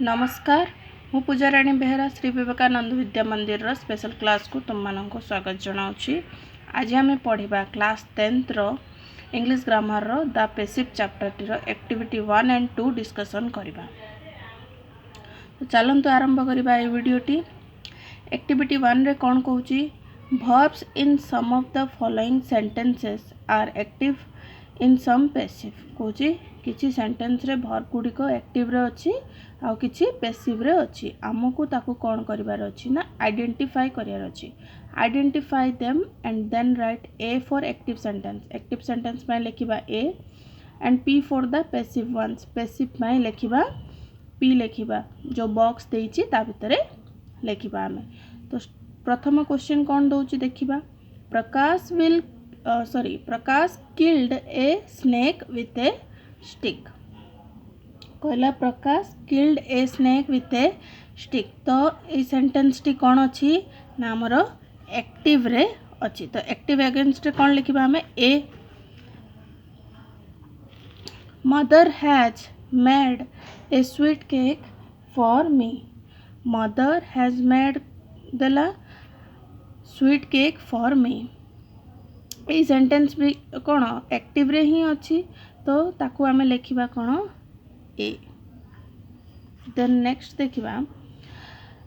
नमस्कार मु पूजाराणी बेहरा श्री विवेकानंद विद्या मंदिर रो स्पेशल क्लास को तुम मानक स्वागत जनाऊँगी। आज आम पढ़ा क्लास 10th रो इंग्लिश ग्रामर रो द पैसिव चैप्टर टी रो एक्टिविटी 1 and 2 डिस्कशन करबा। तो चलंतु आरंभ करबा ए वीडियोटी। एक्टिविटी 1 रे कोन कहूची verbs in some of the following sentences are active in some passive कहूची किछि सेंटेंस रे वर्ब गुडी को एक्टिव रे अछि आ किछि पैसिव रे अछि। हमकु ताकू कोन करिवार अछि ना आइडेंटिफाई करिवार अछि। Identify them and then write A for active sentence. Active sentence में लिखिबा A and P for the passive ones. Passive में लिखिबा पी लिखिबा जो बॉक्स देइछि ता भितरे लिखिबा हमें। तो प्रथम क्वेश्चन कौन दउछि देखिबा। Prakash killed a snake with a stick. कहला Prakash killed a snake with a stick. तो ये सेंटेंस टी कौन अच्छी ना हमर एक्टिव रे अच्छी। तो एक्टिव अगेंस्ट रे कौन लिखिबा हमें ए। Mother has made a sweet cake for me. Mother has made देला स्वीट केक फॉर मी। ये सेंटेंस भी कौन एक्टिव रे ही अच्छी। तो ताकू आमे लिखिबा कौन ए। देन नेक्स्ट देखिबा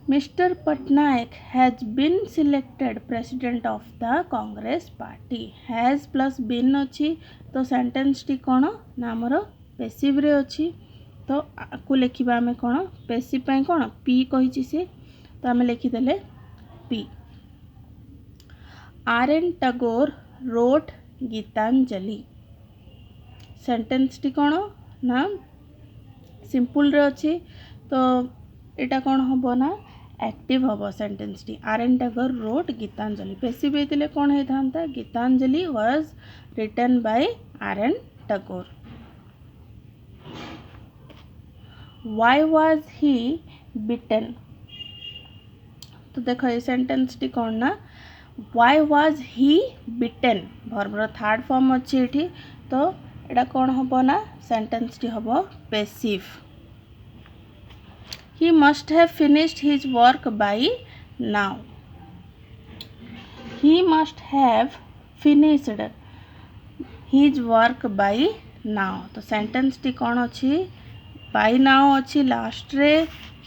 mister Patnaik has been selected president of the Congress party. Has plus been अच्छी। तो सेंटेंस टी कौन ना हमर पैसिव रे अच्छी। तो आपको लिखिबा आमे कौन पैसिव पई कौन पी कहिछि से। तो आमे लिखिदेले P. R N. Tagore wrote Gitanjali. Sentence टी कौन ना सिंपल रे अच्छी। तो एटा कौन हबो ना एक्टिव हबो सेंटेंस टी। R N. Tagore wrote Gitanjali. Passive हेतिले कौन हे थांता Gitanjali was written by R N. Tagore. Why was he beaten? तो देखो ये सेंटेंस टी कौन ना Why was he beaten verb रो थर्ड फॉर्म अच्छी एठी। तो एटा कौन हबो ना सेंटेंस टी हबो passive. He must have finished his work by now. He must have finished his work by now। तो सेंटेंस टी कौन अच्छी by now अच्छी लास्ट रे।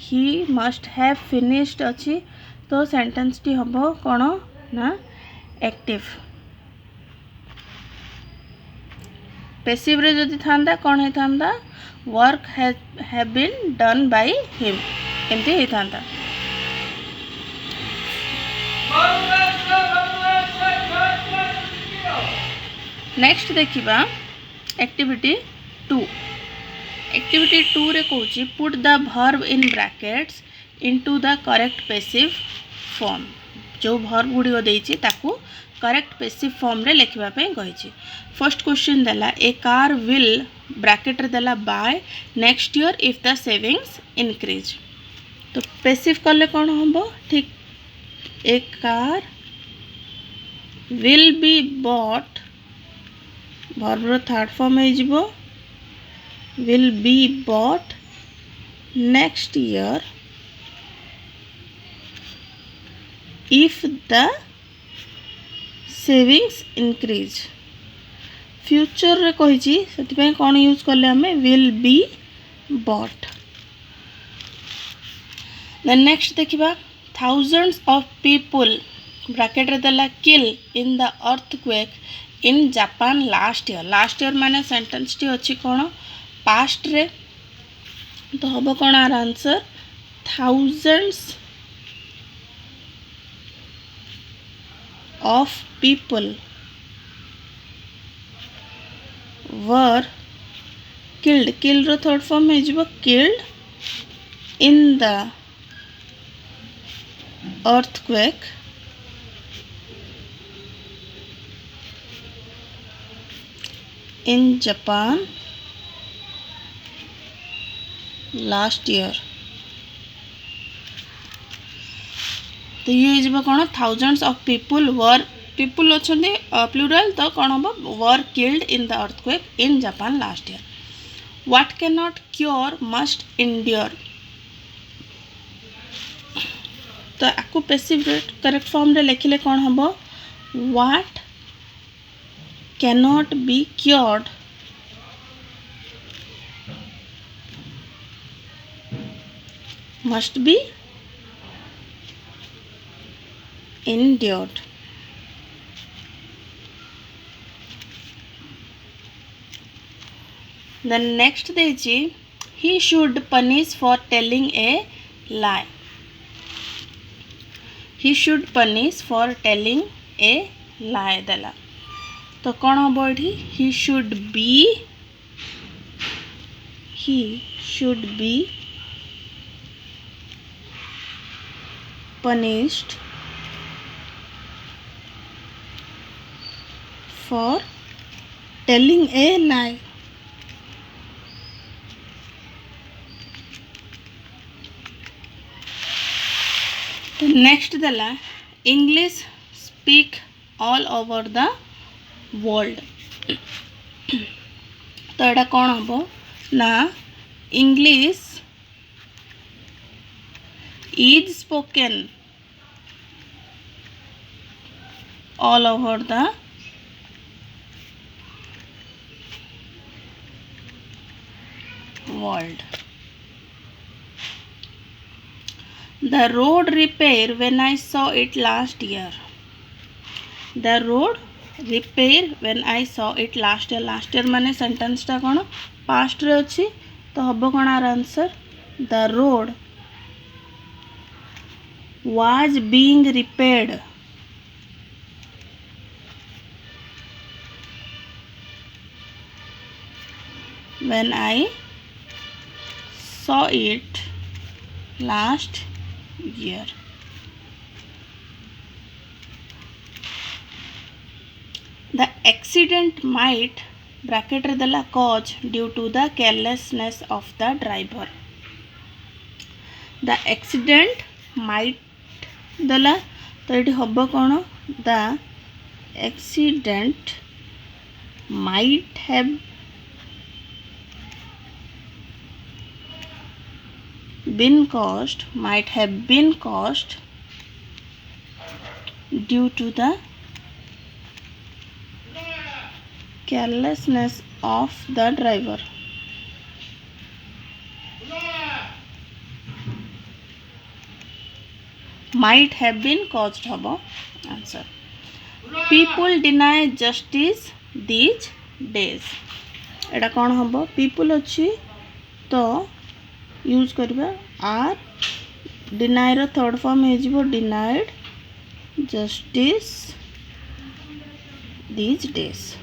he must have finished अच्छी। तो सेंटेंस टी हबो कौन ना एक्टिव। पैसिव रे जदि थांदा कौन हे थांदा work have been done by him एमती हे थांदा। नेक्स्ट देखिबा एक्टिविटी 2। एक्टिविटी 2 रे कहूची put the verb in brackets into the correct passive form. जो वर्ब गुडियो देइछि ताकू करेक्ट पैसिव फॉर्म रे लिखिबा पे कहिछि। फर्स्ट क्वेश्चन देला ए कार विल ब्रैकेट रे देला by next year if the savings increase. तो पैसिव करले कौन हबो ठीक a car will be bought verb रो थर्ड फॉर्म हे जिवो will be bought next year if the savings increase। Future रे कहिछि सेति पे कोन यूज करले हमें will be bought। Then next देखिबा thousands of people ब्रैकेट रे देला kill in the earthquake in Japan last year। Last year माने सेंटेंस टी अछि कोन पास्ट रे। तो हबो कौन आर answer thousands of people were killed। kill रो थर्ड फॉर्म हे जिवो killed in the earthquake in Japan last year. तो ये जब कौन thousands of people were people अच्छे प्लूराल। तो कौन हम were killed in the earthquake in Japan last year. What can not cure must endure. तो आपको पैसिव करेक्ट फॉर्म रे लिखिले कौन हम what cannot be cured must be endured. The next देछि he should punish for telling a lie. He should punish for telling a lie देला तो कौन हम एठी he should be punished for telling a lie. The next dala English speak all over the world. तो एटा कौन हम ना English is spoken all over the world. The road repair when I saw it last year. The road repair when I saw it last year. Last year माने sentence टा कौन past रे अच्छी तो हब कौन आर answer the road was being repaired when I saw it last year. The accident might bracket रे दला cause due to the carelessness of the driver. The accident might दला तो ये हम कौन the accident might have been caused due to the carelessness of the driver. Might have been caused habo answer. People deny justice these days. एटा कौन हम people अच्छी तो use करबा आर डिनाई रो थर्ड फॉर्म हे जिवो denied justice these days.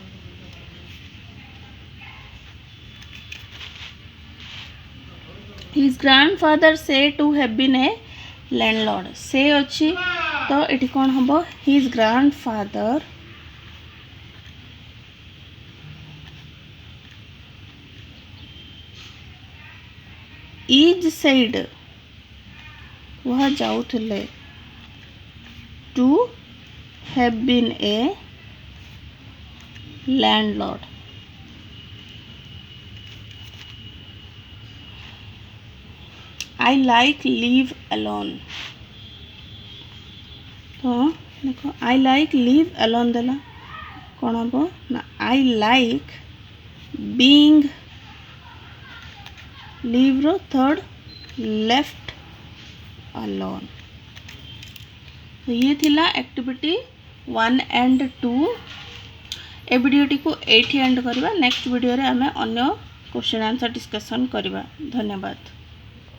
His grandfather said to have been a landlord. से अच्छी तो ये कौन हम his grandfather is said वह जाउथले to have been a landlord. I like live alone. तो देखो I like live alone देला कौन हम ना I like being live रो थर्ड left alone. तो ये थिला एक्टिविटी 1 and 2. ए वीडियोटी को एठी एंड करबा नेक्स्ट वीडियो रे हमें अन्य क्वेश्चन आंसर डिस्कशन करबा. धन्यवाद.